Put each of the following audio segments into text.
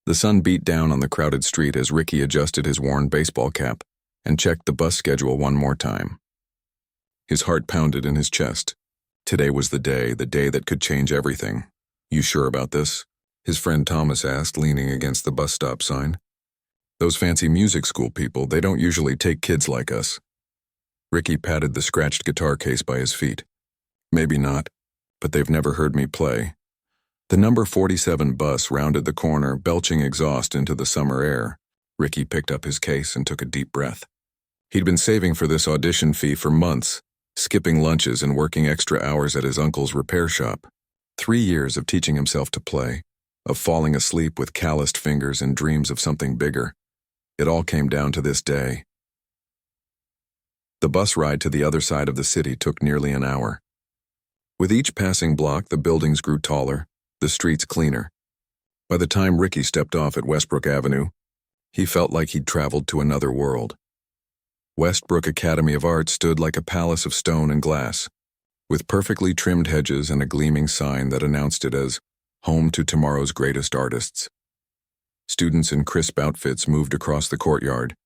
The sun beat down on the crowded street as Ricky adjusted his worn baseball cap and checked the bus schedule one more time. His heart pounded in his chest. Today was the day that could change everything. "You sure about this?" his friend Thomas asked, leaning against the bus stop sign. "Those fancy music school people, they don't usually take kids like us." Ricky patted the scratched guitar case by his feet. "Maybe not, but they've never heard me play." The number 47 bus rounded the corner, belching exhaust into the summer air. Ricky picked up his case and took a deep breath. He'd been saving for this audition fee for months, skipping lunches and working extra hours at his uncle's repair shop. 3 years of teaching himself to play, of falling asleep with calloused fingers and dreams of something bigger. It all came down to this day. The bus ride to the other side of the city took nearly an hour. With each passing block, the buildings grew taller, the streets cleaner. By the time Ricky stepped off at Westbrook Avenue, he felt like he'd traveled to another world. Westbrook Academy of Art stood like a palace of stone and glass, with perfectly trimmed hedges and a gleaming sign that announced it as home to tomorrow's greatest artists. Students in crisp outfits moved across the courtyard,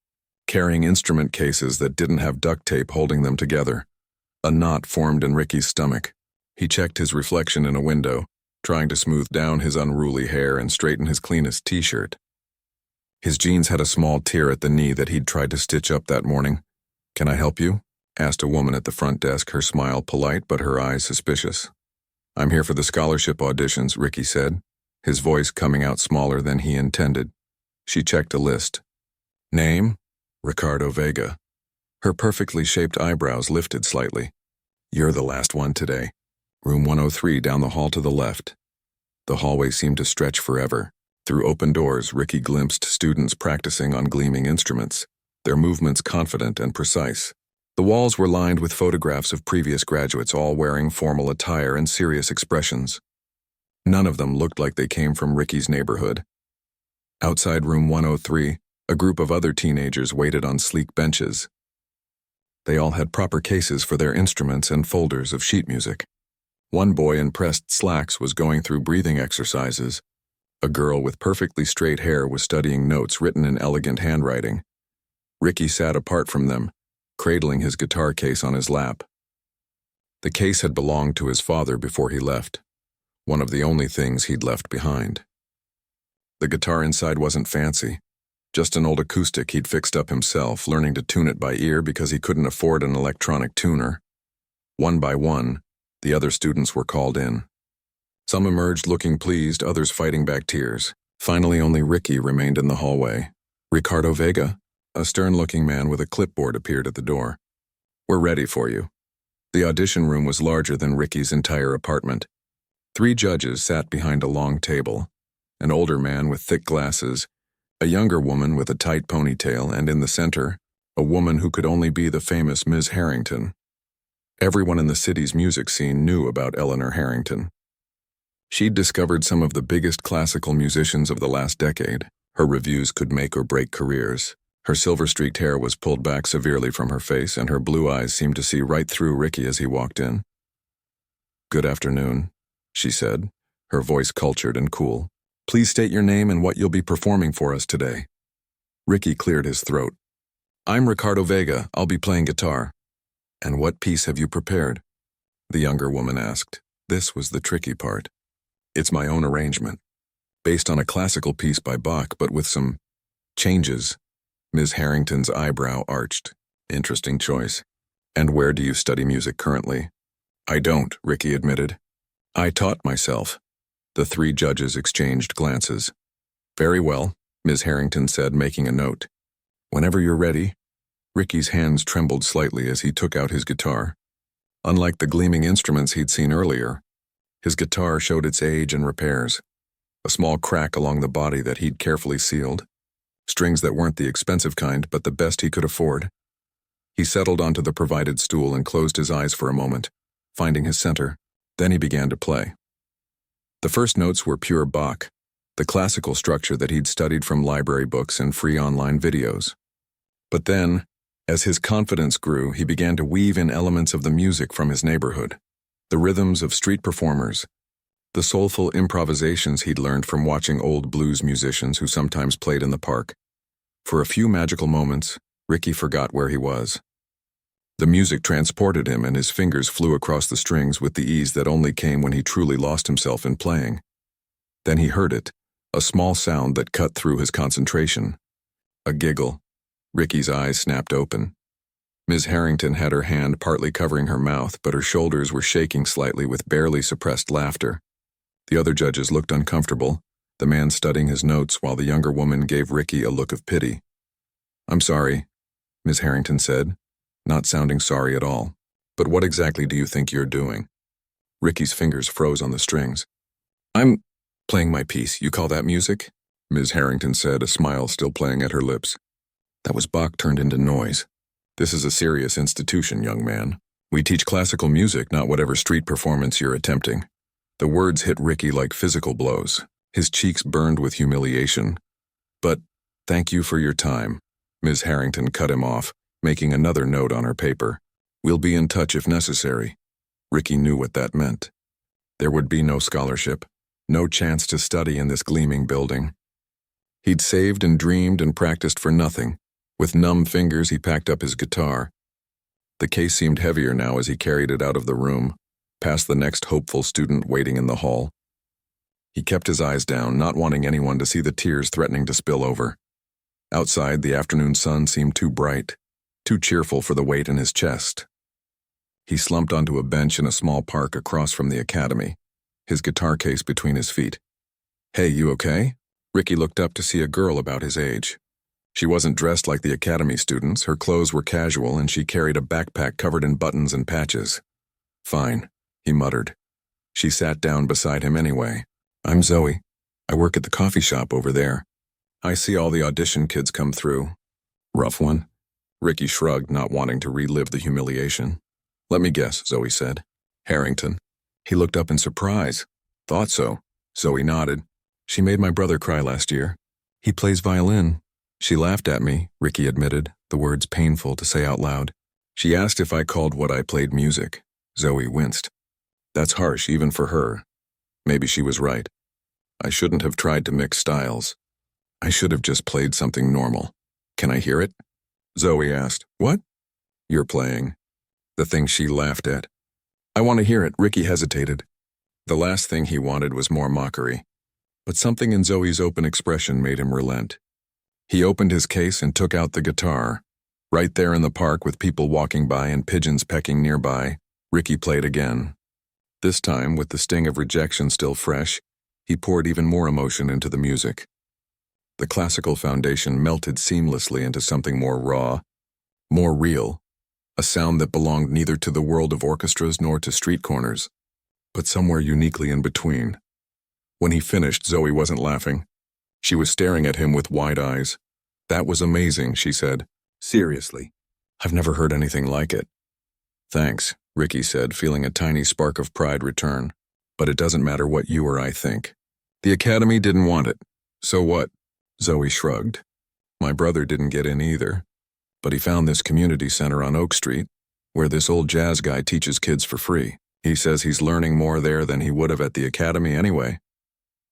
carrying instrument cases that didn't have duct tape holding them together. A knot formed in Ricky's stomach. He checked his reflection in a window, trying to smooth down his unruly hair and straighten his cleanest t-shirt. His jeans had a small tear at the knee that he'd tried to stitch up that morning. "Can I help you?" asked a woman at the front desk, her smile polite but her eyes suspicious. "I'm here for the scholarship auditions," Ricky said, his voice coming out smaller than he intended. She checked a list. "Name? Ricardo Vega." Her perfectly shaped eyebrows lifted slightly. "You're the last one today. Room 103 down the hall to the left." The hallway seemed to stretch forever. Through open doors, Ricky glimpsed students practicing on gleaming instruments, their movements confident and precise. The walls were lined with photographs of previous graduates, all wearing formal attire and serious expressions. None of them looked like they came from Ricky's neighborhood. Outside room 103, a group of other teenagers waited on sleek benches. They all had proper cases for their instruments and folders of sheet music. One boy in pressed slacks was going through breathing exercises. A girl with perfectly straight hair was studying notes written in elegant handwriting. Ricky sat apart from them, cradling his guitar case on his lap. The case had belonged to his father before he left, one of the only things he'd left behind. The guitar inside wasn't fancy, just an old acoustic he'd fixed up himself, learning to tune it by ear because he couldn't afford an electronic tuner. One by one, the other students were called in. Some emerged looking pleased, others fighting back tears. Finally, only Ricky remained in the hallway. "Ricardo Vega?" A stern-looking man with a clipboard appeared at the door. "We're ready for you." The audition room was larger than Ricky's entire apartment. 3 judges sat behind a long table, an older man with thick glasses, a younger woman with a tight ponytail, and in the center, a woman who could only be the famous Ms. Harrington. Everyone in the city's music scene knew about Eleanor Harrington. She'd discovered some of the biggest classical musicians of the last decade. Her reviews could make or break careers. Her silver-streaked hair was pulled back severely from her face, and her blue eyes seemed to see right through Ricky as he walked in. "Good afternoon," she said, her voice cultured and cool. "Please state your name and what you'll be performing for us today." Ricky cleared his throat. "I'm Ricardo Vega. I'll be playing guitar." "And what piece have you prepared?" the younger woman asked. This was the tricky part. "It's my own arrangement, based on a classical piece by Bach, but with some changes." Ms. Harrington's eyebrow arched. "Interesting choice. And where do you study music currently?" "I don't," Ricky admitted. "I taught myself." The 3 judges exchanged glances. "Very well," Ms. Harrington said, making a note. "Whenever you're ready." Ricky's hands trembled slightly as he took out his guitar. Unlike the gleaming instruments he'd seen earlier, his guitar showed its age and repairs. A small crack along the body that he'd carefully sealed. Strings that weren't the expensive kind, but the best he could afford. He settled onto the provided stool and closed his eyes for a moment, finding his center. Then he began to play. The first notes were pure Bach, the classical structure that he'd studied from library books and free online videos. But then, as his confidence grew, he began to weave in elements of the music from his neighborhood, the rhythms of street performers, the soulful improvisations he'd learned from watching old blues musicians who sometimes played in the park. For a few magical moments, Ricky forgot where he was. The music transported him and his fingers flew across the strings with the ease that only came when he truly lost himself in playing. Then he heard it, a small sound that cut through his concentration. A giggle. Ricky's eyes snapped open. Ms. Harrington had her hand partly covering her mouth, but her shoulders were shaking slightly with barely suppressed laughter. The other judges looked uncomfortable, the man studying his notes while the younger woman gave Ricky a look of pity. "I'm sorry," Ms. Harrington said, not sounding sorry at all. "But what exactly do you think you're doing?" Ricky's fingers froze on the strings. "I'm playing my piece. You call that music?" Ms. Harrington said, a smile still playing at her lips. That was Bach turned into noise. "This is a serious institution, young man. We teach classical music, not whatever street performance you're attempting." The words hit Ricky like physical blows. His cheeks burned with humiliation. "But thank you for your time," Ms. Harrington cut him off, making another note on her paper. "We'll be in touch if necessary." Ricky knew what that meant. There would be no scholarship, no chance to study in this gleaming building. He'd saved and dreamed and practiced for nothing. With numb fingers, he packed up his guitar. The case seemed heavier now as he carried it out of the room, past the next hopeful student waiting in the hall. He kept his eyes down, not wanting anyone to see the tears threatening to spill over. Outside, the afternoon sun seemed too bright, too cheerful for the weight in his chest. He slumped onto a bench in a small park across from the academy, his guitar case between his feet. "Hey, you okay?" Ricky looked up to see a girl about his age. She wasn't dressed like the academy students, her clothes were casual, and she carried a backpack covered in buttons and patches. "Fine," he muttered. She sat down beside him anyway. "I'm Zoe. I work at the coffee shop over there. I see all the audition kids come through." "Rough one?" Ricky shrugged, not wanting to relive the humiliation. "Let me guess," Zoe said. "Harrington." He looked up in surprise. "Thought so." Zoe nodded. "She made my brother cry last year. He plays violin." She laughed at me, Ricky admitted, the words painful to say out loud. "She asked if I called what I played music." Zoe winced. "That's harsh, even for her." Maybe she was right. I shouldn't have tried to mix styles. I should have just played something normal. "Can I hear it?" Zoe asked. "What?" "You're playing." The thing she laughed at. "I want to hear it." Ricky hesitated. The last thing he wanted was more mockery. But something in Zoe's open expression made him relent. He opened his case and took out the guitar. Right there in the park with people walking by and pigeons pecking nearby, Ricky played again. This time, with the sting of rejection still fresh, he poured even more emotion into the music. The classical foundation melted seamlessly into something more raw, more real, a sound that belonged neither to the world of orchestras nor to street corners, but somewhere uniquely in between. When he finished, Zoe wasn't laughing. She was staring at him with wide eyes. "That was amazing," she said. "Seriously. I've never heard anything like it." "Thanks," Ricky said, feeling a tiny spark of pride return. "But it doesn't matter what you or I think. The academy didn't want it. So what?" Zoe shrugged. "My brother didn't get in either. But he found this community center on Oak Street, where this old jazz guy teaches kids for free. He says he's learning more there than he would have at the academy anyway."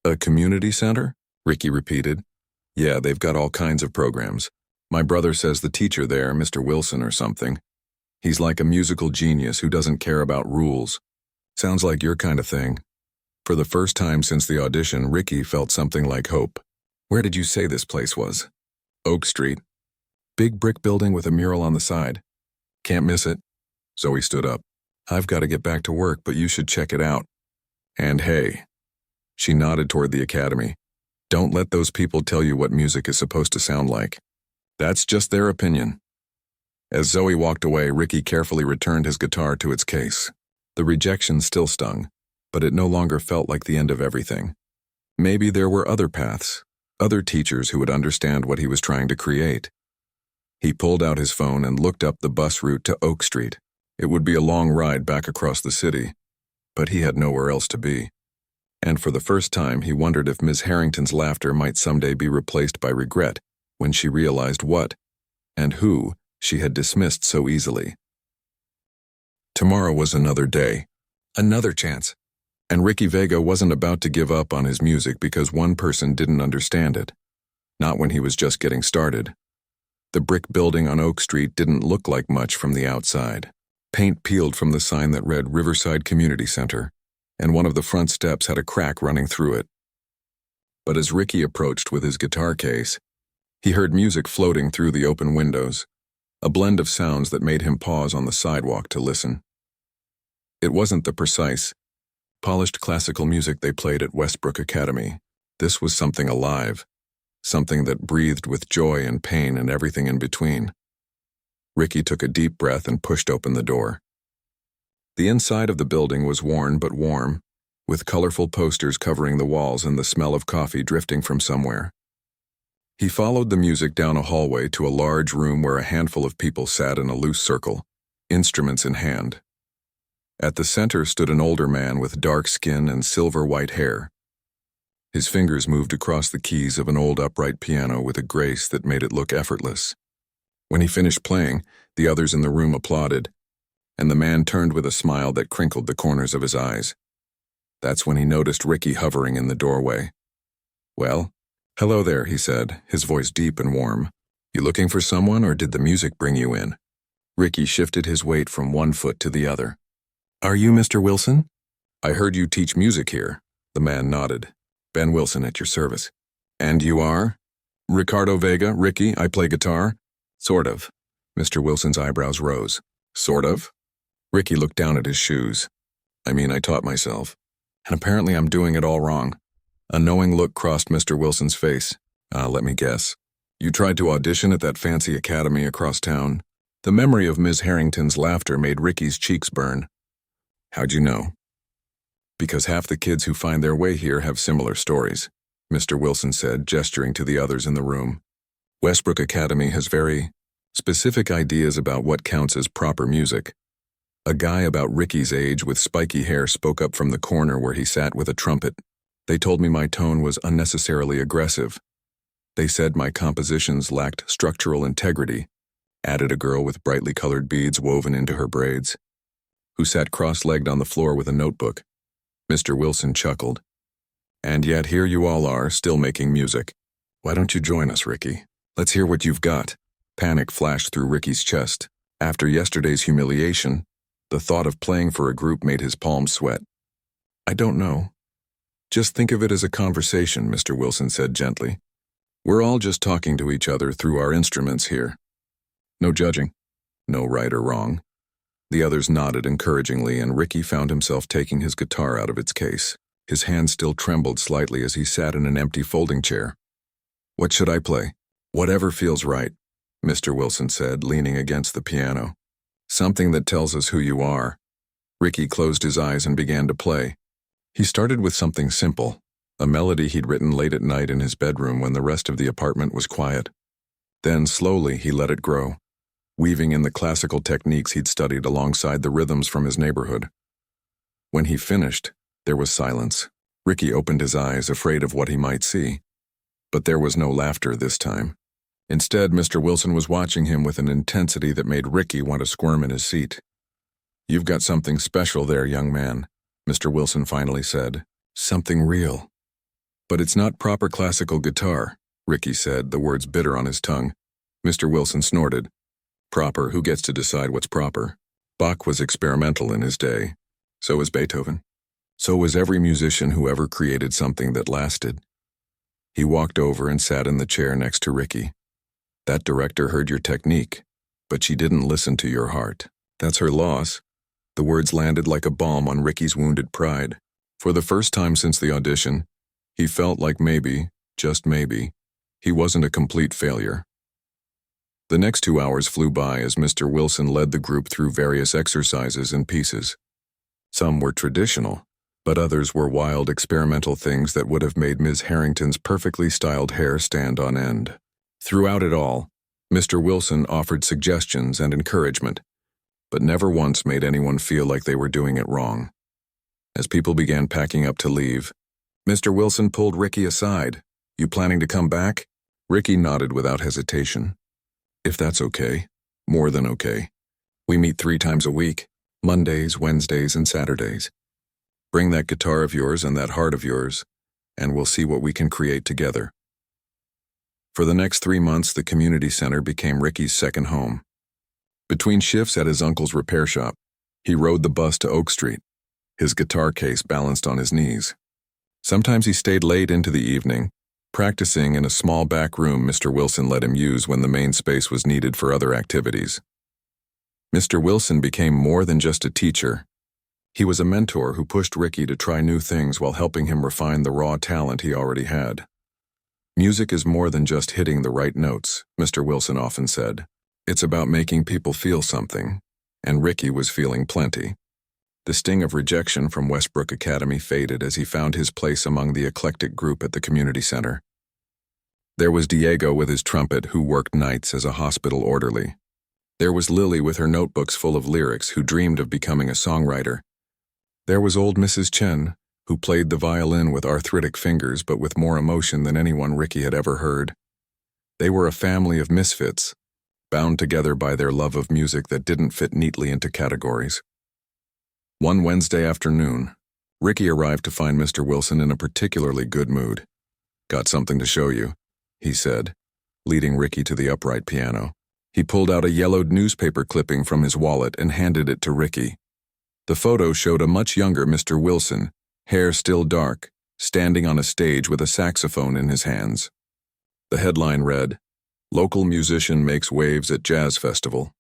"A community center?" Ricky repeated. "Yeah, they've got all kinds of programs. My brother says the teacher there, Mr. Wilson or something. He's like a musical genius who doesn't care about rules. Sounds like your kind of thing." For the first time since the audition, Ricky felt something like hope. "Where did you say this place was?" "Oak Street. Big brick building with a mural on the side. Can't miss it." Zoe stood up. "I've got to get back to work, but you should check it out. And hey." She nodded toward the academy. "Don't let those people tell you what music is supposed to sound like. That's just their opinion." As Zoe walked away, Ricky carefully returned his guitar to its case. The rejection still stung, but it no longer felt like the end of everything. Maybe there were other paths, other teachers who would understand what he was trying to create. He pulled out his phone and looked up the bus route to Oak Street. It would be a long ride back across the city, but he had nowhere else to be. And for the first time, he wondered if Miss Harrington's laughter might someday be replaced by regret when she realized what, and who, she had dismissed so easily. Tomorrow was another day, another chance. And Ricky Vega wasn't about to give up on his music because one person didn't understand it. Not when he was just getting started. The brick building on Oak Street didn't look like much from the outside. Paint peeled from the sign that read Riverside Community Center, and one of the front steps had a crack running through it. But as Ricky approached with his guitar case, he heard music floating through the open windows, a blend of sounds that made him pause on the sidewalk to listen. It wasn't the precise, polished classical music they played at Westbrook Academy. This was something alive, something that breathed with joy and pain and everything in between. Ricky took a deep breath and pushed open the door. The inside of the building was worn but warm, with colorful posters covering the walls and the smell of coffee drifting from somewhere. He followed the music down a hallway to a large room where a handful of people sat in a loose circle, instruments in hand. At the center stood an older man with dark skin and silver-white hair. His fingers moved across the keys of an old upright piano with a grace that made it look effortless. When he finished playing, the others in the room applauded, and the man turned with a smile that crinkled the corners of his eyes. That's when he noticed Ricky hovering in the doorway. "Well, hello there," he said, his voice deep and warm. "You looking for someone, or did the music bring you in?" Ricky shifted his weight from one foot to the other. "Are you Mr. Wilson?" "I heard you teach music here." The man nodded. "Ben Wilson at your service." "And you are?" "Ricardo Vega, Ricky, I play guitar." "Sort of." Mr. Wilson's eyebrows rose. "Sort of?" Ricky looked down at his shoes. "I mean, I taught myself. And apparently I'm doing it all wrong." A knowing look crossed Mr. Wilson's face. Let me guess. You tried to audition at that fancy academy across town?" The memory of Ms. Harrington's laughter made Ricky's cheeks burn. "How'd you know?" "Because half the kids who find their way here have similar stories," Mr. Wilson said, gesturing to the others in the room. "Westbrook Academy has very specific ideas about what counts as proper music." A guy about Ricky's age with spiky hair spoke up from the corner where he sat with a trumpet. "They told me my tone was unnecessarily aggressive. They said my compositions lacked structural integrity," added a girl with brightly colored beads woven into her braids, who sat cross-legged on the floor with a notebook. Mr. Wilson chuckled. "And yet here you all are, still making music. Why don't you join us, Ricky? Let's hear what you've got." Panic flashed through Ricky's chest. After yesterday's humiliation, the thought of playing for a group made his palms sweat. "I don't know. Just think of it as a conversation," Mr. Wilson said gently. "We're all just talking to each other through our instruments here. No judging. No right or wrong." The others nodded encouragingly, and Ricky found himself taking his guitar out of its case. His hand still trembled slightly as he sat in an empty folding chair. "What should I play?" "Whatever feels right," Mr. Wilson said, leaning against the piano. "Something that tells us who you are." Ricky closed his eyes and began to play. He started with something simple, a melody he'd written late at night in his bedroom when the rest of the apartment was quiet. Then, slowly, he let it grow, weaving in the classical techniques he'd studied alongside the rhythms from his neighborhood. When he finished, there was silence. Ricky opened his eyes, afraid of what he might see. But there was no laughter this time. Instead, Mr. Wilson was watching him with an intensity that made Ricky want to squirm in his seat. "You've got something special there, young man," Mr. Wilson finally said. "Something real." "But it's not proper classical guitar," Ricky said, the words bitter on his tongue. Mr. Wilson snorted. "Proper, who gets to decide what's proper? Bach was experimental in his day. So was Beethoven. So was every musician who ever created something that lasted." He walked over and sat in the chair next to Ricky. "That director heard your technique, but she didn't listen to your heart. That's her loss." The words landed like a balm on Ricky's wounded pride. For the first time since the audition, he felt like maybe, just maybe, he wasn't a complete failure. The next 2 hours flew by as Mr. Wilson led the group through various exercises and pieces. Some were traditional, but others were wild experimental things that would have made Ms. Harrington's perfectly styled hair stand on end. Throughout it all, Mr. Wilson offered suggestions and encouragement, but never once made anyone feel like they were doing it wrong. As people began packing up to leave, Mr. Wilson pulled Ricky aside. "You planning to come back?" Ricky nodded without hesitation. "If that's okay, more than okay. We meet 3 times a week, Mondays, Wednesdays, and Saturdays." Bring that guitar of yours and that heart of yours, and we'll see what we can create together. For the next 3 months, the community center became Ricky's second home. Between shifts at his uncle's repair shop, he rode the bus to Oak Street, his guitar case balanced on his knees. Sometimes he stayed late into the evening, practicing in a small back room Mr. Wilson let him use when the main space was needed for other activities. Mr. Wilson became more than just a teacher. He was a mentor who pushed Ricky to try new things while helping him refine the raw talent he already had. Music is more than just hitting the right notes, Mr. Wilson often said. It's about making people feel something, and Ricky was feeling plenty. The sting of rejection from Westbrook Academy faded as he found his place among the eclectic group at the community center. There was Diego with his trumpet, who worked nights as a hospital orderly. There was Lily with her notebooks full of lyrics, who dreamed of becoming a songwriter. There was old Mrs. Chen, who played the violin with arthritic fingers but with more emotion than anyone Ricky had ever heard. They were a family of misfits, bound together by their love of music that didn't fit neatly into categories. One Wednesday afternoon, Ricky arrived to find Mr. Wilson in a particularly good mood. "Got something to show you," he said, leading Ricky to the upright piano. He pulled out a yellowed newspaper clipping from his wallet and handed it to Ricky. The photo showed a much younger Mr. Wilson, hair still dark, standing on a stage with a saxophone in his hands. The headline read, "Local musician makes waves at jazz festival."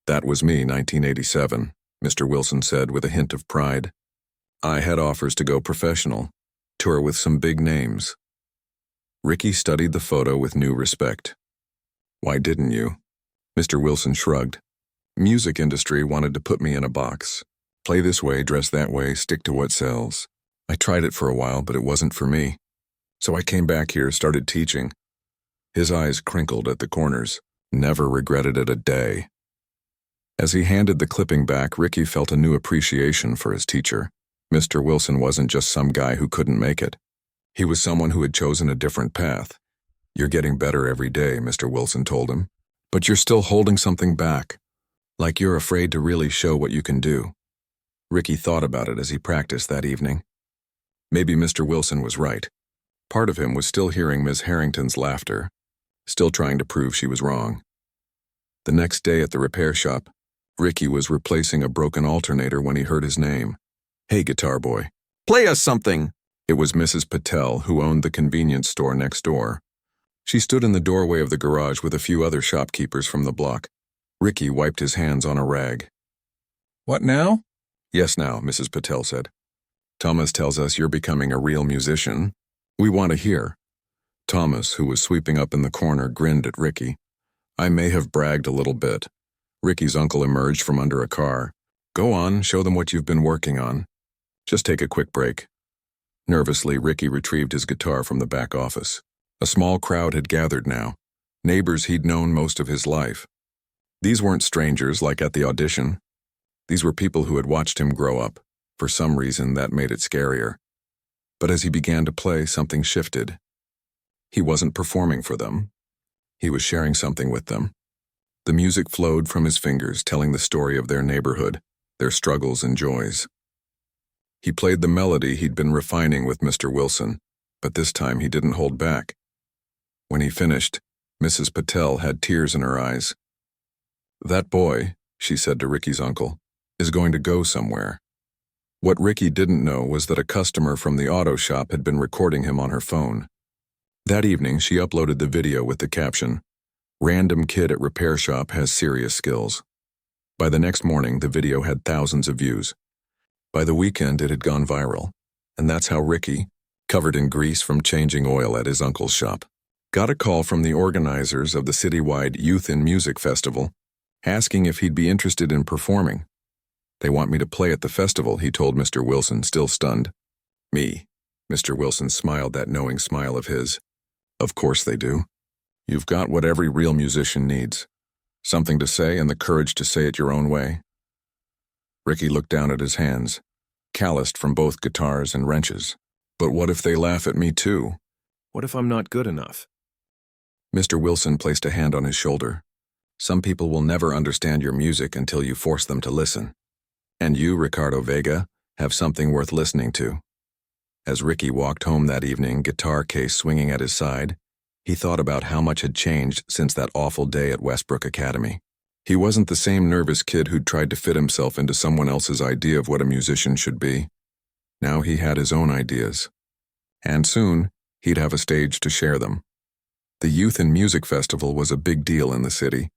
"That was me, 1987, Mr. Wilson said with a hint of pride. "I had offers to go professional, tour with some big names." Ricky studied the photo with new respect. "Why didn't you?" Mr. Wilson shrugged. "Music industry wanted to put me in a box. Play this way, dress that way, stick to what sells. I tried it for a while, but it wasn't for me. So I came back here, started teaching." His eyes crinkled at the corners. "Never regretted it a day." As he handed the clipping back, Ricky felt a new appreciation for his teacher. Mr. Wilson wasn't just some guy who couldn't make it. He was someone who had chosen a different path. "You're getting better every day," Mr. Wilson told him. "But you're still holding something back, like you're afraid to really show what you can do." Ricky thought about it as he practiced that evening. Maybe Mr. Wilson was right. Part of him was still hearing Ms. Harrington's laughter, still trying to prove she was wrong. The next day at the repair shop, Ricky was replacing a broken alternator when he heard his name. "Hey, guitar boy, play us something!" It was Mrs. Patel, who owned the convenience store next door. She stood in the doorway of the garage with a few other shopkeepers from the block. Ricky wiped his hands on a rag. "What now?" "Yes, now," Mrs. Patel said. "Thomas tells us you're becoming a real musician. We want to hear." Thomas, who was sweeping up in the corner, grinned at Ricky. "I may have bragged a little bit." Ricky's uncle emerged from under a car. "Go on, show them what you've been working on. Just take a quick break." Nervously, Ricky retrieved his guitar from the back office. A small crowd had gathered now, neighbors he'd known most of his life. These weren't strangers like at the audition. These were people who had watched him grow up. For some reason, that made it scarier. But as he began to play, something shifted. He wasn't performing for them. He was sharing something with them. The music flowed from his fingers, telling the story of their neighborhood, their struggles and joys. He played the melody he'd been refining with Mr. Wilson, but this time he didn't hold back. When he finished, Mrs. Patel had tears in her eyes. "That boy," she said to Ricky's uncle, "is going to go somewhere." What Ricky didn't know was that a customer from the auto shop had been recording him on her phone. That evening, she uploaded the video with the caption, "Random kid at repair shop has serious skills." By the next morning, the video had thousands of views. By the weekend, it had gone viral, and that's how Ricky, covered in grease from changing oil at his uncle's shop, got a call from the organizers of the citywide Youth in Music Festival, asking if he'd be interested in performing. "They want me to play at the festival," he told Mr. Wilson, still stunned. "Me?" Mr. Wilson smiled that knowing smile of his. "Of course they do. You've got what every real musician needs. Something to say and the courage to say it your own way." Ricky looked down at his hands, calloused from both guitars and wrenches. "But what if they laugh at me too? What if I'm not good enough?" Mr. Wilson placed a hand on his shoulder. "Some people will never understand your music until you force them to listen. And you, Ricardo Vega, have something worth listening to. As Ricky walked home that evening, guitar case swinging at his side, he thought about how much had changed since that awful day at Westbrook Academy. He wasn't the same nervous kid who'd tried to fit himself into someone else's idea of what a musician should be. Now he had his own ideas. And soon, he'd have a stage to share them. The Youth and Music Festival was a big deal in the city.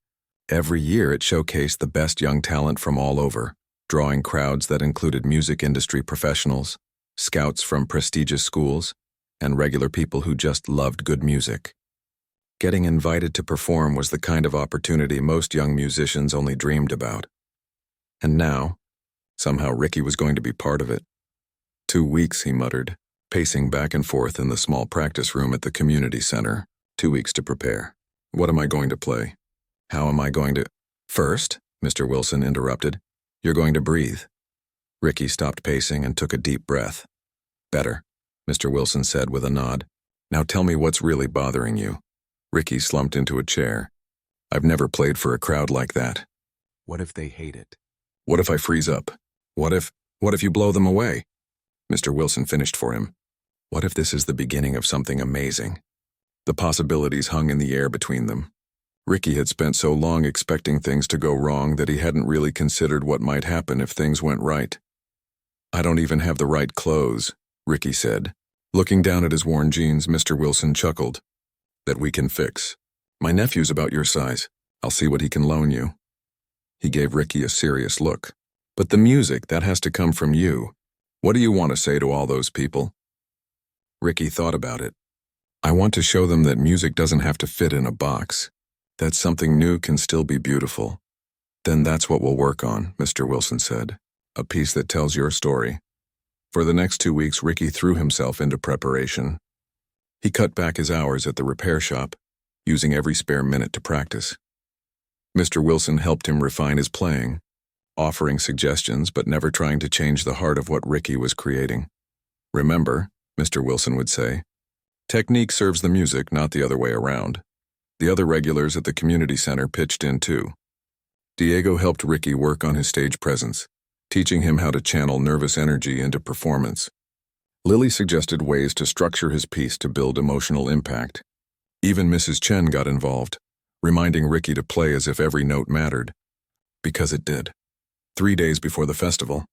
Every year it showcased the best young talent from all over, drawing crowds that included music industry professionals, scouts from prestigious schools, and regular people who just loved good music. Getting invited to perform was the kind of opportunity most young musicians only dreamed about. And now, somehow Ricky was going to be part of it. 2 weeks, he muttered, pacing back and forth in the small practice room at the community center. 2 weeks to prepare. What am I going to play? How am I going to— First, Mr. Wilson interrupted, you're going to breathe. Ricky stopped pacing and took a deep breath. Better, Mr. Wilson said with a nod. Now tell me what's really bothering you. Ricky slumped into a chair. I've never played for a crowd like that. What if they hate it? What if I freeze up? What if you blow them away? Mr. Wilson finished for him. What if this is the beginning of something amazing? The possibilities hung in the air between them. Ricky had spent so long expecting things to go wrong that he hadn't really considered what might happen if things went right. I don't even have the right clothes, Ricky said. Looking down at his worn jeans, Mr. Wilson chuckled. That we can fix. My nephew's about your size. I'll see what he can loan you. He gave Ricky a serious look. But the music, that has to come from you. What do you want to say to all those people? Ricky thought about it. I want to show them that music doesn't have to fit in a box. That something new can still be beautiful. Then that's what we'll work on, Mr. Wilson said. A piece that tells your story. For the next 2 weeks, Ricky threw himself into preparation. He cut back his hours at the repair shop, using every spare minute to practice. Mr. Wilson helped him refine his playing, offering suggestions but never trying to change the heart of what Ricky was creating. Remember, Mr. Wilson would say, technique serves the music, not the other way around. The other regulars at the community center pitched in too. Diego helped Ricky work on his stage presence, teaching him how to channel nervous energy into performance. Lily suggested ways to structure his piece to build emotional impact. Even Mrs. Chen got involved, reminding Ricky to play as if every note mattered. Because it did. 3 days before the festival,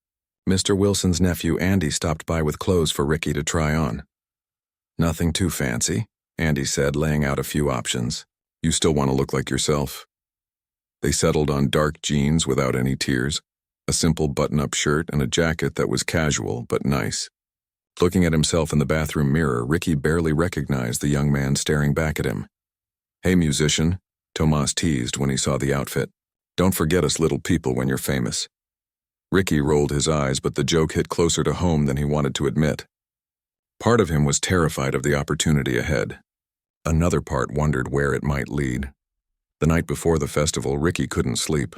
Mr. Wilson's nephew Andy stopped by with clothes for Ricky to try on. Nothing too fancy, Andy said, laying out a few options. You still want to look like yourself. They settled on dark jeans without any tears, a simple button-up shirt, and a jacket that was casual but nice. Looking at himself in the bathroom mirror, Ricky barely recognized the young man staring back at him. Hey, musician, Tomas teased when he saw the outfit. Don't forget us little people when you're famous. Ricky rolled his eyes, but the joke hit closer to home than he wanted to admit. Part of him was terrified of the opportunity ahead. Another part wondered where it might lead. The night before the festival, Ricky couldn't sleep.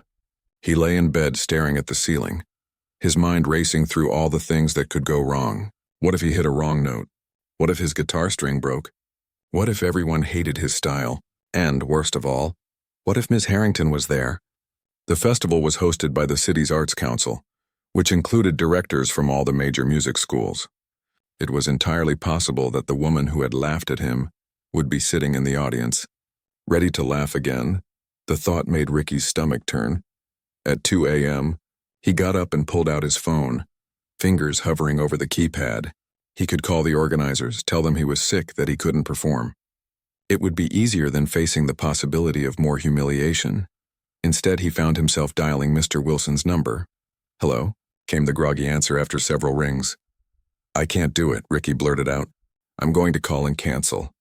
He lay in bed staring at the ceiling, his mind racing through all the things that could go wrong. What if he hit a wrong note? What if his guitar string broke? What if everyone hated his style? And, worst of all, what if Ms. Harrington was there? The festival was hosted by the city's Arts Council, which included directors from all the major music schools. It was entirely possible that the woman who had laughed at him would be sitting in the audience. Ready to laugh again, the thought made Ricky's stomach turn. At 2 a.m., he got up and pulled out his phone, fingers hovering over the keypad. He could call the organizers, tell them he was sick, that he couldn't perform. It would be easier than facing the possibility of more humiliation. Instead, he found himself dialing Mr. Wilson's number. Hello, came the groggy answer after several rings. I can't do it, Ricky blurted out. I'm going to call and cancel.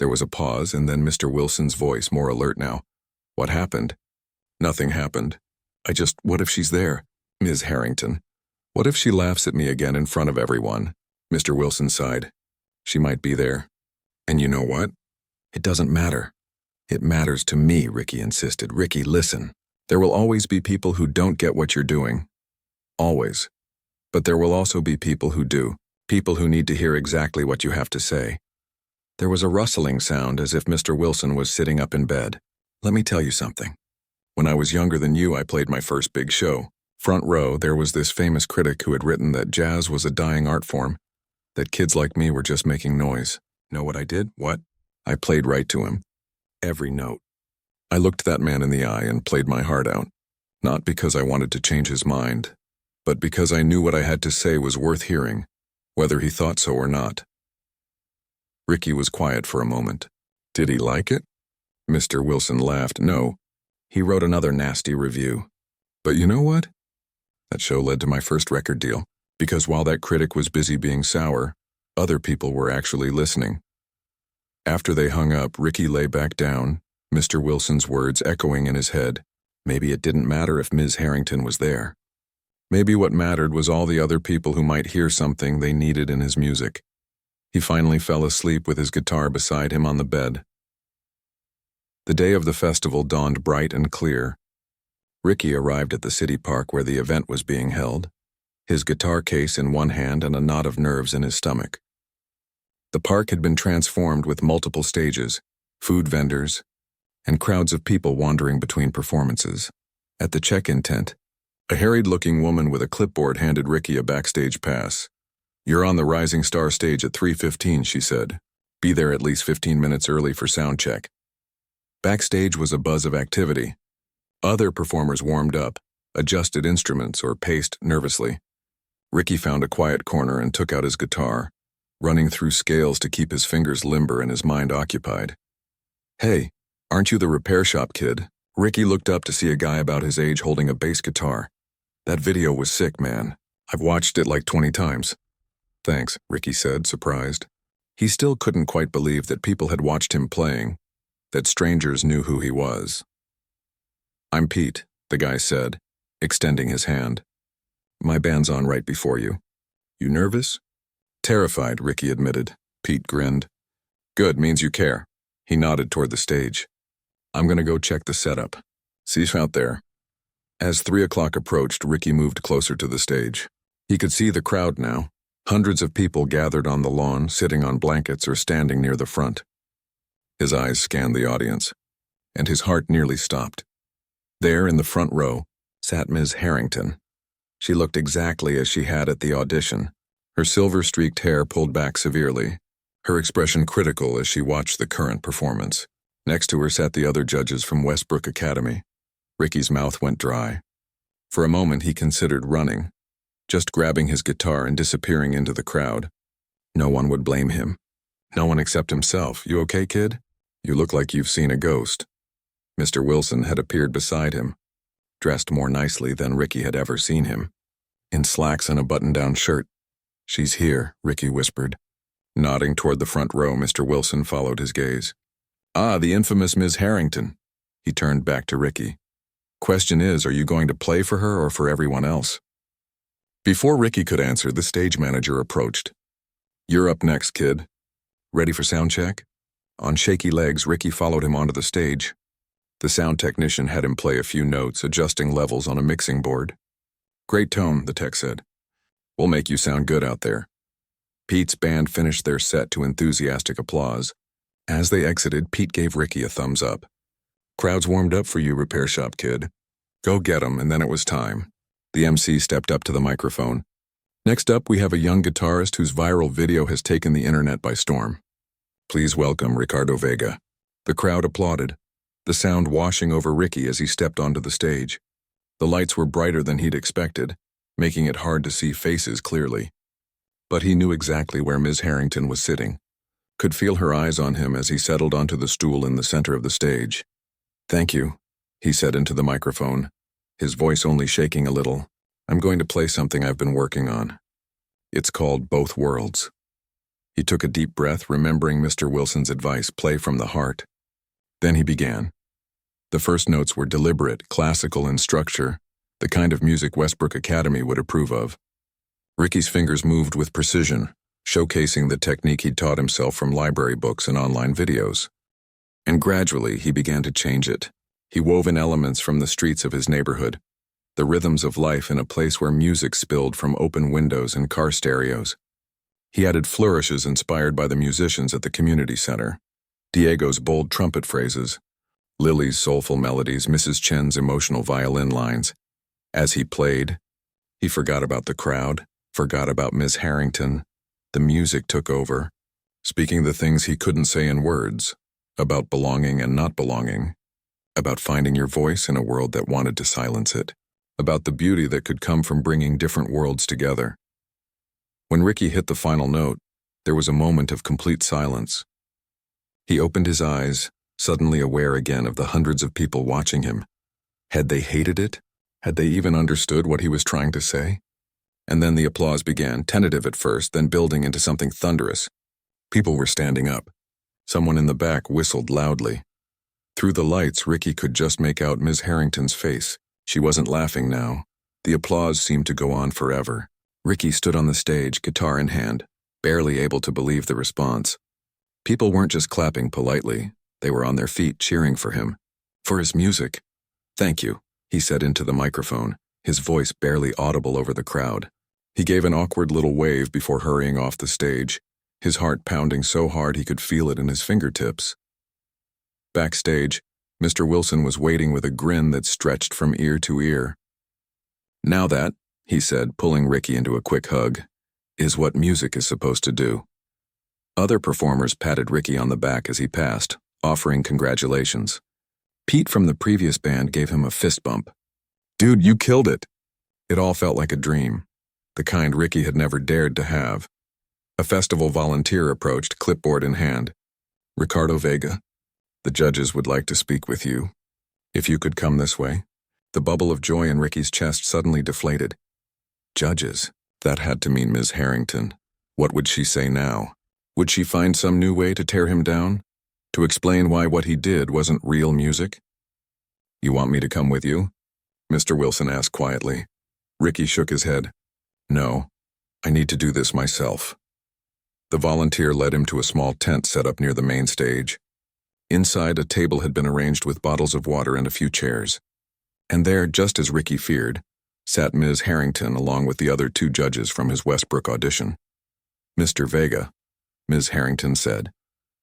There was a pause, and then Mr. Wilson's voice, more alert now. What happened? Nothing happened. What if she's there? Ms. Harrington. What if she laughs at me again in front of everyone? Mr. Wilson sighed. She might be there. And you know what? It doesn't matter. It matters to me, Ricky insisted. Ricky, listen. There will always be people who don't get what you're doing. Always. But there will also be people who do. People who need to hear exactly what you have to say. There was a rustling sound as if Mr. Wilson was sitting up in bed. Let me tell you something. When I was younger than you, I played my first big show. Front row, there was this famous critic who had written that jazz was a dying art form, that kids like me were just making noise. Know what I did? What? I played right to him. Every note. I looked that man in the eye and played my heart out, not because I wanted to change his mind, but because I knew what I had to say was worth hearing, whether he thought so or not. Ricky was quiet for a moment. Did he like it? Mr. Wilson laughed. No. He wrote another nasty review. But you know what? That show led to my first record deal, because while that critic was busy being sour, other people were actually listening. After they hung up, Ricky lay back down, Mr. Wilson's words echoing in his head. Maybe it didn't matter if Ms. Harrington was there. Maybe what mattered was all the other people who might hear something they needed in his music. He finally fell asleep with his guitar beside him on the bed. The day of the festival dawned bright and clear. Ricky arrived at the city park where the event was being held, his guitar case in one hand and a knot of nerves in his stomach. The park had been transformed with multiple stages, food vendors, and crowds of people wandering between performances. At the check-in tent, a harried-looking woman with a clipboard handed Ricky a backstage pass. You're on the Rising Star stage at 3:15, she said. Be there at least 15 minutes early for sound check. Backstage was a buzz of activity. Other performers warmed up, adjusted instruments, or paced nervously. Ricky found a quiet corner and took out his guitar, running through scales to keep his fingers limber and his mind occupied. Hey, aren't you the repair shop kid? Ricky looked up to see a guy about his age holding a bass guitar. That video was sick, man. I've watched it like 20 times. Thanks, Ricky said, surprised. He still couldn't quite believe that people had watched him playing, that strangers knew who he was. I'm Pete, the guy said, extending his hand. My band's on right before you. You nervous? Terrified, Ricky admitted. Pete grinned. Good, means you care. He nodded toward the stage. I'm gonna go check the setup. See you out there. As 3 o'clock approached, Ricky moved closer to the stage. He could see the crowd now. Hundreds of people gathered on the lawn, sitting on blankets or standing near the front. His eyes scanned the audience, and his heart nearly stopped. There, in the front row, sat Ms. Harrington. She looked exactly as she had at the audition, her silver-streaked hair pulled back severely, her expression critical as she watched the current performance. Next to her sat the other judges from Westbrook Academy. Ricky's mouth went dry. For a moment he considered running, just grabbing his guitar and disappearing into the crowd. No one would blame him. No one except himself. You okay, kid? You look like you've seen a ghost. Mr. Wilson had appeared beside him, dressed more nicely than Ricky had ever seen him, in slacks and a button-down shirt. She's here, Ricky whispered. Nodding toward the front row, Mr. Wilson followed his gaze. Ah, the infamous Ms. Harrington. He turned back to Ricky. Question is, are you going to play for her or for everyone else? Before Ricky could answer, the stage manager approached. You're up next, kid. Ready for sound check? On shaky legs, Ricky followed him onto the stage. The sound technician had him play a few notes, adjusting levels on a mixing board. Great tone, the tech said. We'll make you sound good out there. Pete's band finished their set to enthusiastic applause. As they exited, Pete gave Ricky a thumbs up. Crowd's warmed up for you, repair shop kid. Go get 'em, and then it was time. The MC stepped up to the microphone. Next up, we have a young guitarist whose viral video has taken the internet by storm. Please welcome Ricardo Vega. The crowd applauded, the sound washing over Ricky as he stepped onto the stage. The lights were brighter than he'd expected, making it hard to see faces clearly. But he knew exactly where Ms. Harrington was sitting, could feel her eyes on him as he settled onto the stool in the center of the stage. Thank you, he said into the microphone, his voice only shaking a little. I'm going to play something I've been working on. It's called Both Worlds. He took a deep breath, remembering Mr. Wilson's advice, play from the heart. Then he began. The first notes were deliberate, classical in structure, the kind of music Westbrook Academy would approve of. Ricky's fingers moved with precision, showcasing the technique he'd taught himself from library books and online videos. And gradually, he began to change it. He wove in elements from the streets of his neighborhood, the rhythms of life in a place where music spilled from open windows and car stereos. He added flourishes inspired by the musicians at the community center, Diego's bold trumpet phrases, Lily's soulful melodies, Mrs. Chen's emotional violin lines. As he played, he forgot about the crowd, forgot about Miss Harrington. The music took over, speaking the things he couldn't say in words, about belonging and not belonging, about finding your voice in a world that wanted to silence it, about the beauty that could come from bringing different worlds together. When Ricky hit the final note, there was a moment of complete silence. He opened his eyes, suddenly aware again of the hundreds of people watching him. Had they hated it? Had they even understood what he was trying to say? And then the applause began, tentative at first, then building into something thunderous. People were standing up. Someone in the back whistled loudly. Through the lights, Ricky could just make out Ms. Harrington's face. She wasn't laughing now. The applause seemed to go on forever. Ricky stood on the stage, guitar in hand, barely able to believe the response. People weren't just clapping politely. They were on their feet cheering for him, for his music. "Thank you," he said into the microphone, his voice barely audible over the crowd. He gave an awkward little wave before hurrying off the stage, his heart pounding so hard he could feel it in his fingertips. Backstage, Mr. Wilson was waiting with a grin that stretched from ear to ear. "Now that," he said, pulling Ricky into a quick hug, "is what music is supposed to do." Other performers patted Ricky on the back as he passed, offering congratulations. Pete from the previous band gave him a fist bump. "Dude, you killed it." It all felt like a dream, the kind Ricky had never dared to have. A festival volunteer approached, clipboard in hand. "Ricardo Vega, the judges would like to speak with you. If you could come this way." The bubble of joy in Ricky's chest suddenly deflated. Judges. That had to mean Ms. Harrington. What would she say now? Would she find some new way to tear him down? To explain why what he did wasn't real music? "You want me to come with you?" Mr. Wilson asked quietly. Ricky shook his head. "No, I need to do this myself." The volunteer led him to a small tent set up near the main stage. Inside, a table had been arranged with bottles of water and a few chairs. And there, just as Ricky feared, sat Ms. Harrington along with the other two judges from his Westbrook audition. "Mr. Vega," Ms. Harrington said,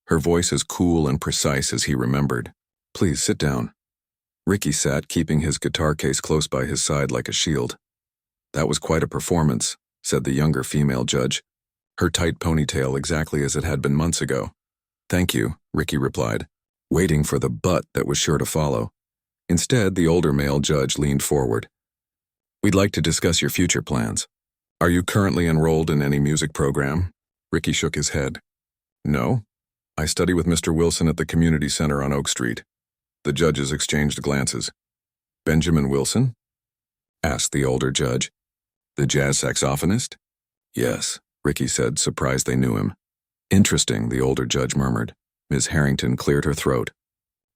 her voice as cool and precise as he remembered. "Please sit down." Ricky sat, keeping his guitar case close by his side like a shield. "That was quite a performance," said the younger female judge, her tight ponytail exactly as it had been months ago. "Thank you," Ricky replied, waiting for the but that was sure to follow. Instead, the older male judge leaned forward. "We'd like to discuss your future plans. Are you currently enrolled in any music program?" Ricky shook his head. "No. I study with Mr. Wilson at the community center on Oak Street." The judges exchanged glances. "Benjamin Wilson?" asked the older judge. "The jazz saxophonist?" "Yes," Ricky said, surprised they knew him. "Interesting," the older judge murmured. Ms. Harrington cleared her throat.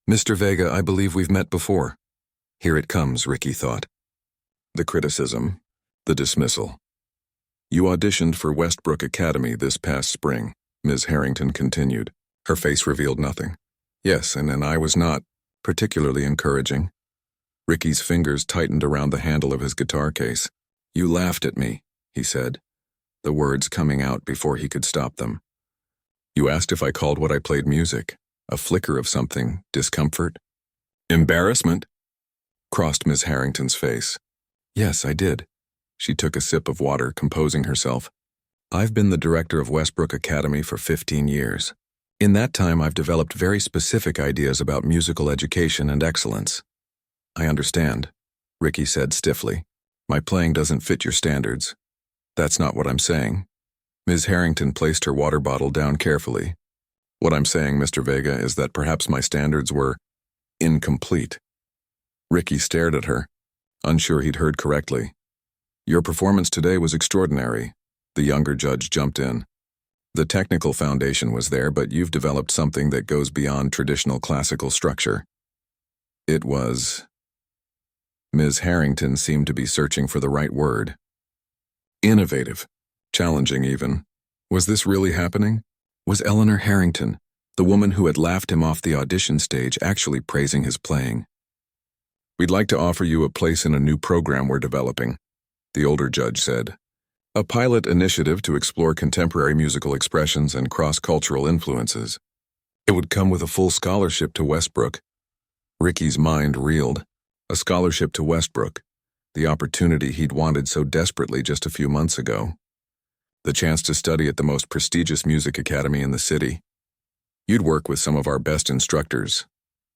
"Mr. Vega, I believe we've met before." Here it comes, Ricky thought. The criticism, the dismissal. "You auditioned for Westbrook Academy this past spring," Ms. Harrington continued. Her face revealed nothing. "Yes, and I was not particularly encouraging." Ricky's fingers tightened around the handle of his guitar case. "You laughed at me," he said, the words coming out before he could stop them. "You asked if I called what I played music. A flicker of something, discomfort. Embarrassment?" crossed Miss Harrington's face. "Yes, I did." She took a sip of water, composing herself. "I've been the director of Westbrook Academy for 15 years. In that time, I've developed very specific ideas about musical education and excellence." "I understand," Ricky said stiffly. "My playing doesn't fit your standards." "That's not what I'm saying." Ms. Harrington placed her water bottle down carefully. "What I'm saying, Mr. Vega, is that perhaps my standards were incomplete." Ricky stared at her, unsure he'd heard correctly. "Your performance today was extraordinary," the younger judge jumped in. "The technical foundation was there, but you've developed something that goes beyond traditional classical structure." It was... Ms. Harrington seemed to be searching for the right word. Innovative. Challenging even. Was this really happening? Was Eleanor Harrington, the woman who had laughed him off the audition stage, actually praising his playing? "We'd like to offer you a place in a new program we're developing," the older judge said. "A pilot initiative to explore contemporary musical expressions and cross-cultural influences. It would come with a full scholarship to Westbrook." Ricky's mind reeled. A scholarship to Westbrook. the opportunity he'd wanted so desperately just a few months ago. The chance to study at the most prestigious music academy in the city. You'd work with some of our best instructors,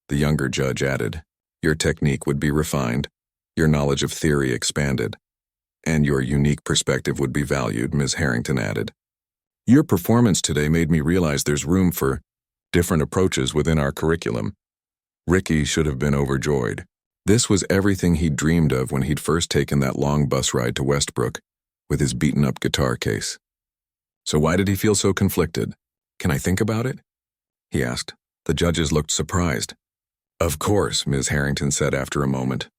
the younger judge added. Your technique would be refined, your knowledge of theory expanded, and your unique perspective would be valued, Ms. Harrington added. Your performance today made me realize there's room for different approaches within our curriculum. Ricky should have been overjoyed. This was everything he'd dreamed of when he'd first taken that long bus ride to Westbrook with his beaten-up guitar case. So why did he feel so conflicted? Can I think about it? He asked. The judges looked surprised. Of course, Ms. Harrington said after a moment.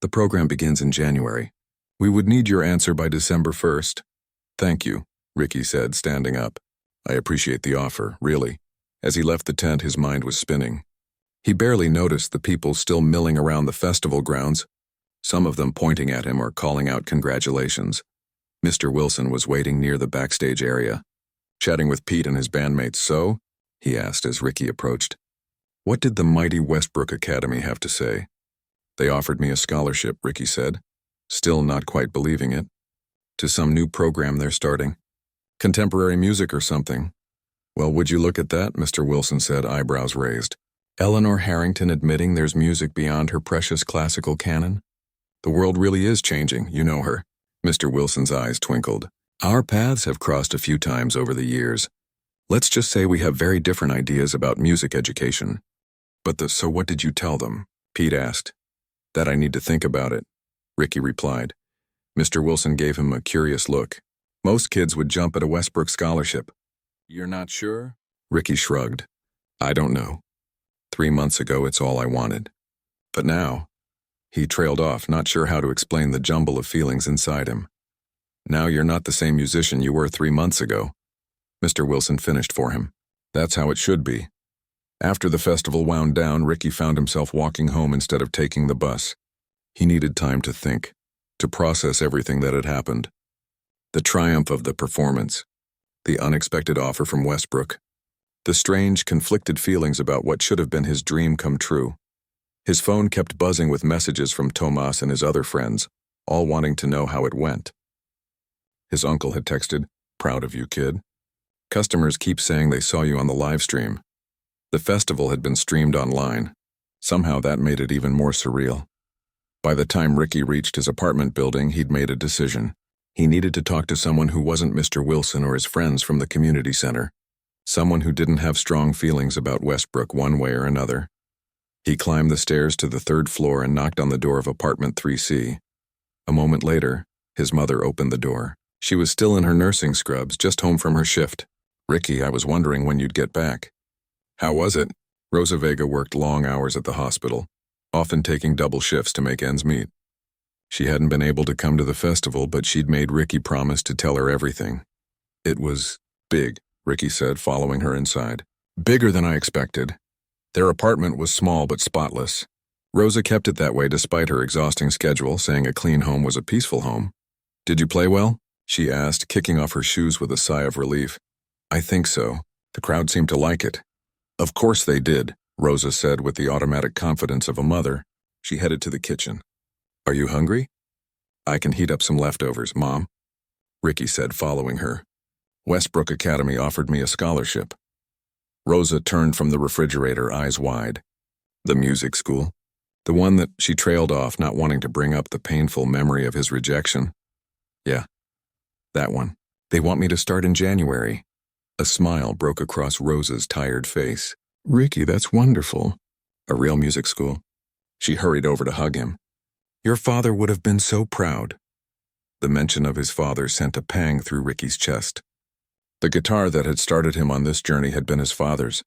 The program begins in January. We would need your answer by December 1st. Thank you, Ricky said, standing up. I appreciate the offer, really. As he left the tent, his mind was spinning. He barely noticed the people still milling around the festival grounds, some of them pointing at him or calling out congratulations. Mr. Wilson was waiting near the backstage area, chatting with Pete and his bandmates. So, he asked as Ricky approached, what did the mighty Westbrook Academy have to say? They offered me a scholarship, Ricky said, still not quite believing it. To some new program they're starting. Contemporary music or something. Well, would you look at that, Mr. Wilson said, eyebrows raised. Eleanor Harrington admitting there's music beyond her precious classical canon? The world really is changing, you know her. Mr. Wilson's eyes twinkled. Our paths have crossed a few times over the years. Let's just say we have very different ideas about music education. So what did you tell them? Pete asked. That I need to think about it, Ricky replied. Mr. Wilson gave him a curious look. Most kids would jump at a Westbrook scholarship. You're not sure? Ricky shrugged. I don't know. 3 months ago, it's all I wanted. But now, he trailed off, not sure how to explain the jumble of feelings inside him. Now you're not the same musician you were 3 months ago. Mr. Wilson finished for him. That's how it should be. After the festival wound down, Ricky found himself walking home instead of taking the bus. He needed time to think, to process everything that had happened. The triumph of the performance, the unexpected offer from Westbrook, the strange, conflicted feelings about what should have been his dream come true. His phone kept buzzing with messages from Tomas and his other friends, all wanting to know how it went. His uncle had texted, "Proud of you, kid. Customers keep saying they saw you on the live stream." The festival had been streamed online. Somehow that made it even more surreal. By the time Ricky reached his apartment building, he'd made a decision. He needed to talk to someone who wasn't Mr. Wilson or his friends from the community center. Someone who didn't have strong feelings about Westbrook one way or another. He climbed the stairs to the 3rd floor and knocked on the door of apartment 3C. A moment later, his mother opened the door. She was still in her nursing scrubs, just home from her shift. Ricky, I was wondering when you'd get back. How was it? Rosa Vega worked long hours at the hospital, often taking double shifts to make ends meet. She hadn't been able to come to the festival, but she'd made Ricky promise to tell her everything. It was big, Ricky said, following her inside. Bigger than I expected. Their apartment was small but spotless. Rosa kept it that way despite her exhausting schedule, saying a clean home was a peaceful home. Did you play well? She asked, kicking off her shoes with a sigh of relief. I think so. The crowd seemed to like it. Of course they did, Rosa said with the automatic confidence of a mother. She headed to the kitchen. Are you hungry? I can heat up some leftovers, Mom, Ricky said, following her. Westbrook Academy offered me a scholarship. Rosa turned from the refrigerator, eyes wide. The music school? The one that she trailed off, not wanting to bring up the painful memory of his rejection? Yeah, that one. They want me to start in January. A smile broke across Rosa's tired face. Ricky, that's wonderful. A real music school? She hurried over to hug him. Your father would have been so proud. The mention of his father sent a pang through Ricky's chest. The guitar that had started him on this journey had been his father's.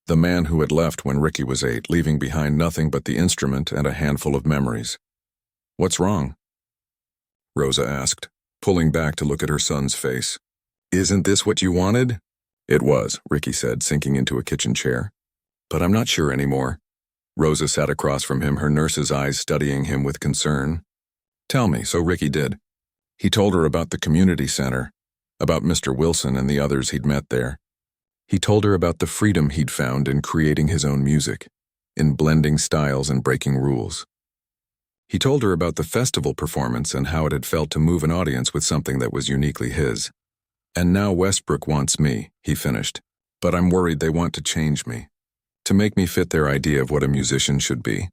The man who had left when Ricky was 8, leaving behind nothing but the instrument and a handful of memories. What's wrong? Rosa asked, pulling back to look at her son's face. Isn't this what you wanted? It was, Ricky said, sinking into a kitchen chair. But I'm not sure anymore. Rosa sat across from him, her nurse's eyes studying him with concern. Tell me, so Ricky did. He told her about the community center, about Mr. Wilson and the others he'd met there. He told her about the freedom he'd found in creating his own music, in blending styles and breaking rules. He told her about the festival performance and how it had felt to move an audience with something that was uniquely his. "And now Westbrook wants me," he finished. "But I'm worried they want to change me, to make me fit their idea of what a musician should be."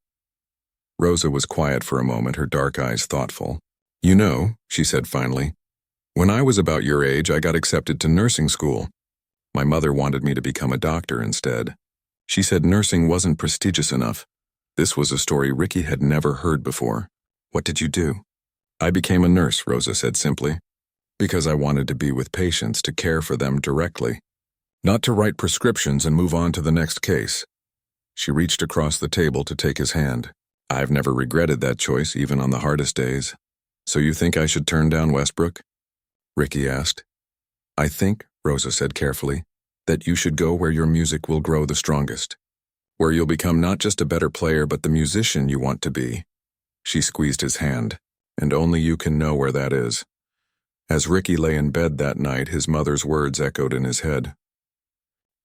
Rosa was quiet for a moment, her dark eyes thoughtful. "You know," she said finally, "when I was about your age, I got accepted to nursing school. My mother wanted me to become a doctor instead. She said nursing wasn't prestigious enough." This was a story Ricky had never heard before. "What did you do?" "I became a nurse," Rosa said simply, "because I wanted to be with patients, to care for them directly, not to write prescriptions and move on to the next case." She reached across the table to take his hand. "I've never regretted that choice, even on the hardest days." "So you think I should turn down Westbrook?" Ricky asked. "I think," Rosa said carefully, "that you should go where your music will grow the strongest, where you'll become not just a better player but the musician you want to be." She squeezed his hand. "And only you can know where that is." As Ricky lay in bed that night, his mother's words echoed in his head.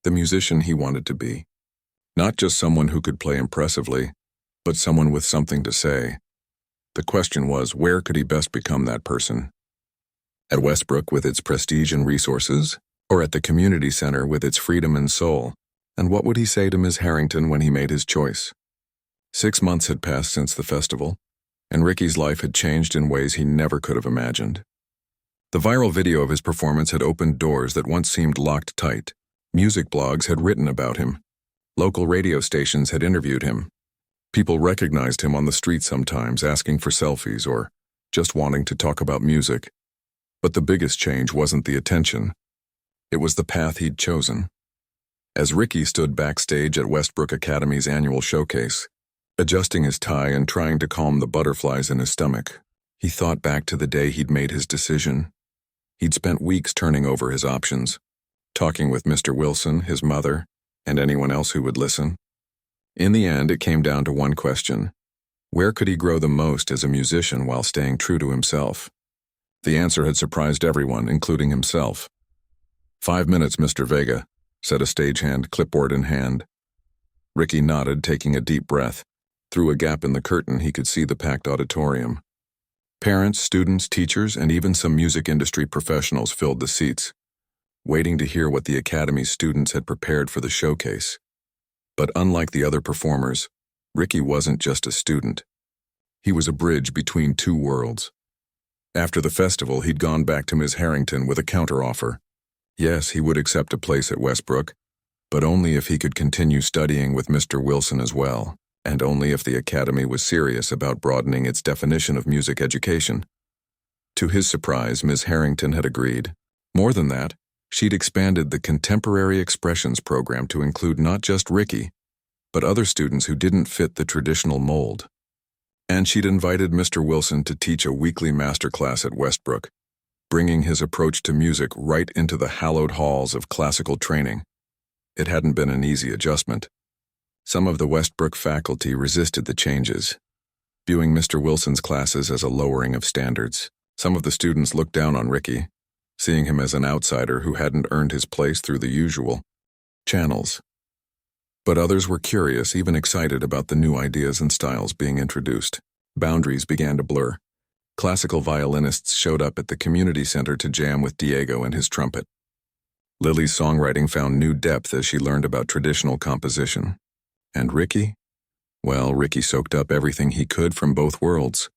The musician he wanted to be. Not just someone who could play impressively, but someone with something to say. The question was, where could he best become that person? At Westbrook with its prestige and resources, or at the community center with its freedom and soul? And what would he say to Ms. Harrington when he made his choice? 6 months had passed since the festival, and Ricky's life had changed in ways he never could have imagined. The viral video of his performance had opened doors that once seemed locked tight. Music blogs had written about him. Local radio stations had interviewed him. People recognized him on the street sometimes, asking for selfies or just wanting to talk about music. But the biggest change wasn't the attention. It was the path he'd chosen. As Ricky stood backstage at Westbrook Academy's annual showcase, adjusting his tie and trying to calm the butterflies in his stomach, he thought back to the day he'd made his decision. He'd spent weeks turning over his options, talking with Mr. Wilson, his mother, and anyone else who would listen. In the end, it came down to one question. Where could he grow the most as a musician while staying true to himself? The answer had surprised everyone, including himself. 5 minutes, Mr. Vega," said a stagehand, clipboard in hand. Ricky nodded, taking a deep breath. Through a gap in the curtain, he could see the packed auditorium. Parents, students, teachers, and even some music industry professionals filled the seats, waiting to hear what the Academy's students had prepared for the showcase. But unlike the other performers, Ricky wasn't just a student. He was a bridge between two worlds. After the festival, he'd gone back to Ms. Harrington with a counteroffer. Yes, he would accept a place at Westbrook, but only if he could continue studying with Mr. Wilson as well, and only if the Academy was serious about broadening its definition of music education. To his surprise, Ms. Harrington had agreed. More than that, she'd expanded the Contemporary Expressions program to include not just Ricky, but other students who didn't fit the traditional mold. And she'd invited Mr. Wilson to teach a weekly masterclass at Westbrook, bringing his approach to music right into the hallowed halls of classical training. It hadn't been an easy adjustment. Some of the Westbrook faculty resisted the changes, viewing Mr. Wilson's classes as a lowering of standards. Some of the students looked down on Ricky, seeing him as an outsider who hadn't earned his place through the usual channels. But others were curious, even excited about the new ideas and styles being introduced. Boundaries began to blur. Classical violinists showed up at the community center to jam with Diego and his trumpet. Lily's songwriting found new depth as she learned about traditional composition. And Ricky? Well, Ricky soaked up everything he could from both worlds,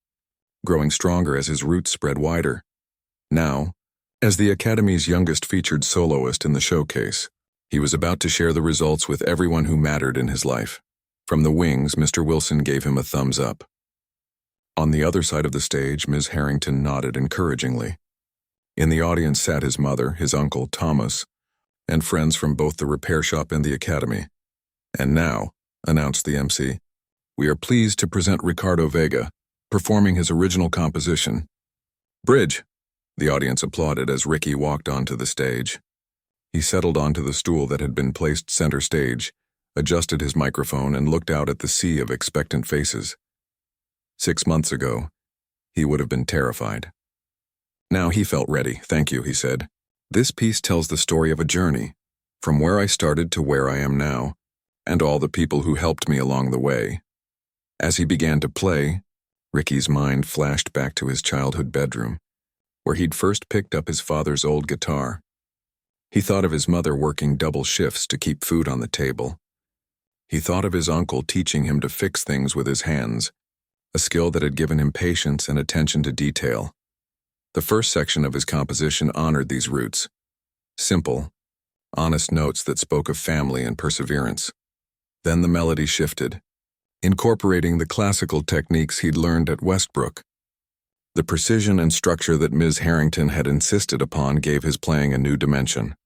growing stronger as his roots spread wider. Now, as the Academy's youngest featured soloist in the showcase, he was about to share the results with everyone who mattered in his life. From the wings, Mr. Wilson gave him a thumbs up. On the other side of the stage, Ms. Harrington nodded encouragingly. In the audience sat his mother, his uncle, Thomas, and friends from both the repair shop and the Academy. "And now," announced the MC, "we are pleased to present Ricardo Vega, performing his original composition, Bridge." The audience applauded as Ricky walked onto the stage. He settled onto the stool that had been placed center stage, adjusted his microphone, and looked out at the sea of expectant faces. 6 months ago, he would have been terrified. Now he felt ready. "Thank you," he said. "This piece tells the story of a journey, from where I started to where I am now, and all the people who helped me along the way." As he began to play, Ricky's mind flashed back to his childhood bedroom, where he'd first picked up his father's old guitar. He thought of his mother working double shifts to keep food on the table. He thought of his uncle teaching him to fix things with his hands, a skill that had given him patience and attention to detail. The first section of his composition honored these roots. Simple, honest notes that spoke of family and perseverance. Then the melody shifted, incorporating the classical techniques he'd learned at Westbrook. The precision and structure that Ms. Harrington had insisted upon gave his playing a new dimension.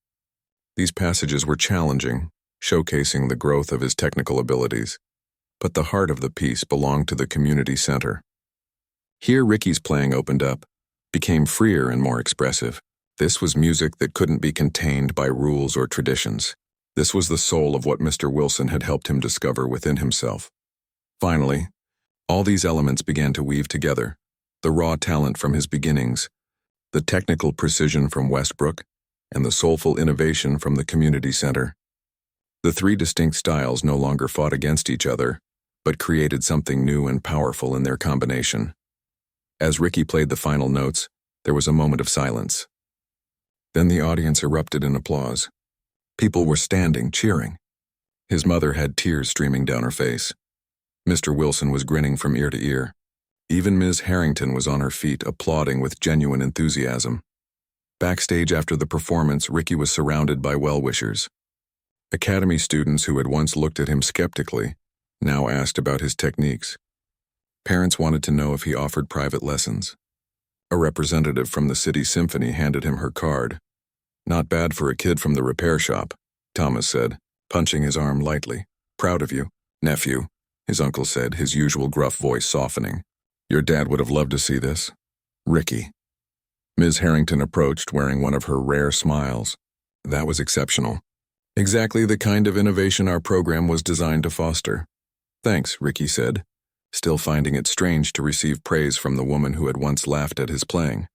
These passages were challenging, showcasing the growth of his technical abilities, but the heart of the piece belonged to the community center. Here Ricky's playing opened up, became freer and more expressive. This was music that couldn't be contained by rules or traditions. This was the soul of what Mr. Wilson had helped him discover within himself. Finally, all these elements began to weave together: the raw talent from his beginnings, the technical precision from Westbrook, and the soulful innovation from the community center. The three distinct styles no longer fought against each other, but created something new and powerful in their combination. As Ricky played the final notes, there was a moment of silence. Then the audience erupted in applause. People were standing, cheering. His mother had tears streaming down her face. Mr. Wilson was grinning from ear to ear. Even Ms. Harrington was on her feet, applauding with genuine enthusiasm. Backstage after the performance, Ricky was surrounded by well-wishers. Academy students who had once looked at him skeptically now asked about his techniques. Parents wanted to know if he offered private lessons. A representative from the City Symphony handed him her card. "Not bad for a kid from the repair shop," Thomas said, punching his arm lightly. "Proud of you, nephew," his uncle said, his usual gruff voice softening. "Your dad would have loved to see this." "Ricky." Ms. Harrington approached, wearing one of her rare smiles. "That was exceptional. Exactly the kind of innovation our program was designed to foster." "Thanks," Ricky said, still finding it strange to receive praise from the woman who had once laughed at his playing.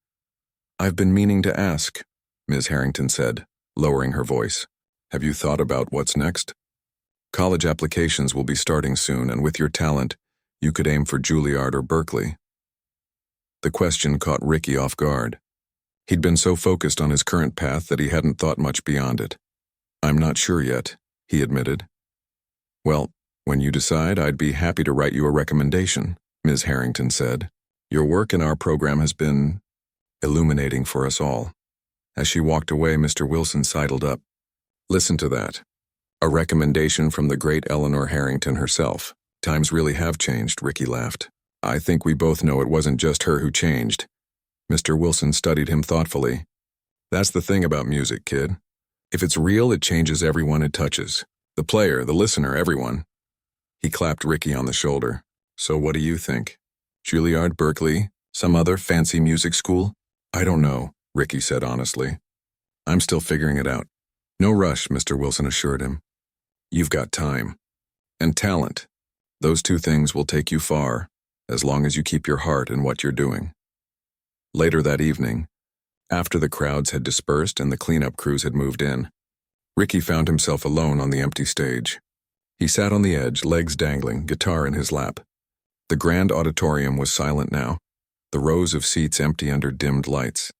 "I've been meaning to ask," Ms. Harrington said, lowering her voice. "Have you thought about what's next? College applications will be starting soon, and with your talent, you could aim for Juilliard or Berkeley." The question caught Ricky off guard. He'd been so focused on his current path that he hadn't thought much beyond it. "I'm not sure yet," he admitted. "Well, when you decide, I'd be happy to write you a recommendation," Ms. Harrington said. "Your work in our program has been illuminating for us all." As she walked away, Mr. Wilson sidled up. "Listen to that. A recommendation from the great Eleanor Harrington herself. Times really have changed," Ricky laughed. "I think we both know it wasn't just her who changed." Mr. Wilson studied him thoughtfully. "That's the thing about music, kid. If it's real, it changes everyone it touches. The player, the listener, everyone." He clapped Ricky on the shoulder. "So what do you think? Juilliard, Berkeley, some other fancy music school?" "I don't know," Ricky said honestly. "I'm still figuring it out." "No rush," Mr. Wilson assured him. "You've got time. And talent. Those two things will take you far, as long as you keep your heart in what you're doing." Later that evening, after the crowds had dispersed and the cleanup crews had moved in, Ricky found himself alone on the empty stage. He sat on the edge, legs dangling, guitar in his lap. The grand auditorium was silent now, the rows of seats empty under dimmed lights.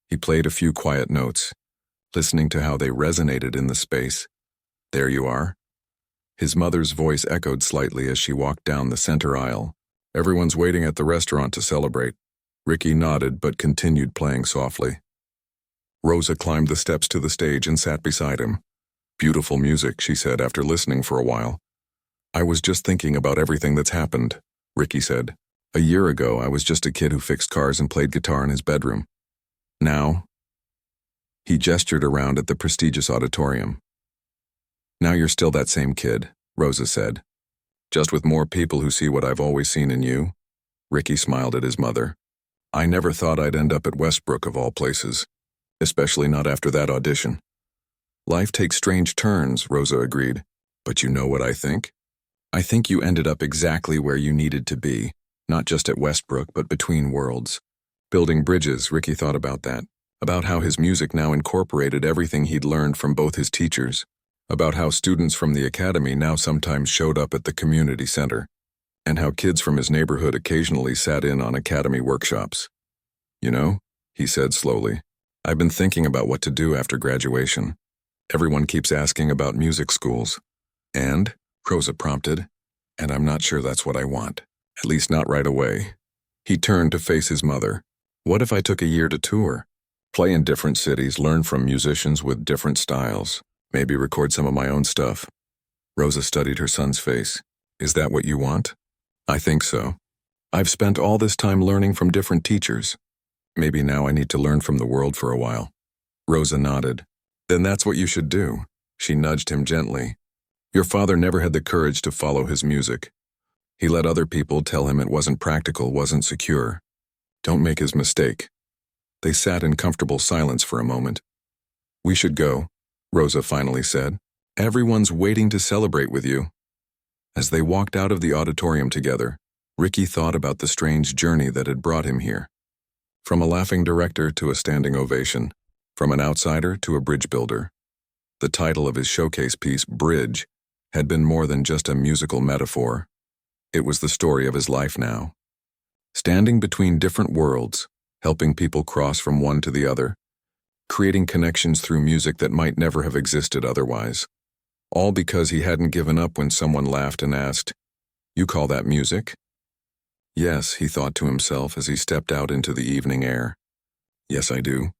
He played a few quiet notes, listening to how they resonated in the space. "There you are." His mother's voice echoed slightly as she walked down the center aisle. "Everyone's waiting at the restaurant to celebrate." Ricky nodded but continued playing softly. Rosa climbed the steps to the stage and sat beside him. "Beautiful music," she said after listening for a while. "I was just thinking about everything that's happened," Ricky said. "A year ago, I was just a kid who fixed cars and played guitar in his bedroom. Now," he gestured around at the prestigious auditorium. "Now you're still that same kid," Rosa said. "Just with more people who see what I've always seen in you." Ricky smiled at his mother. "I never thought I'd end up at Westbrook of all places, especially not after that audition." "Life takes strange turns," Rosa agreed. "But you know what I think? I think you ended up exactly where you needed to be, not just at Westbrook, but between worlds. Building bridges," Ricky thought about that, about how his music now incorporated everything he'd learned from both his teachers, about how students from the academy now sometimes showed up at the community center. and how kids from his neighborhood occasionally sat in on academy workshops. You know, he said slowly, I've been thinking about what to do after graduation. Everyone keeps asking about music schools. And, Rosa prompted, and I'm not sure that's what I want. At least not right away. He turned to face his mother. What if I took a year to tour? Play in different cities, learn from musicians with different styles, maybe record some of my own stuff. Rosa studied her son's face. Is that what you want? I think so. I've spent all this time learning from different teachers. Maybe now I need to learn from the world for a while. Rosa nodded. Then that's what you should do. She nudged him gently. Your father never had the courage to follow his music. He let other people tell him it wasn't practical, wasn't secure. Don't make his mistake. They sat in comfortable silence for a moment. We should go, Rosa finally said. Everyone's waiting to celebrate with you. As they walked out of the auditorium together, Ricky thought about the strange journey that had brought him here. From a laughing director to a standing ovation, from an outsider to a bridge builder. The title of his showcase piece, Bridge, had been more than just a musical metaphor. It was the story of his life now. Standing between different worlds, helping people cross from one to the other, creating connections through music that might never have existed otherwise. All because he hadn't given up when someone laughed and asked, "You call that music?" Yes, he thought to himself as he stepped out into the evening air. Yes, I do.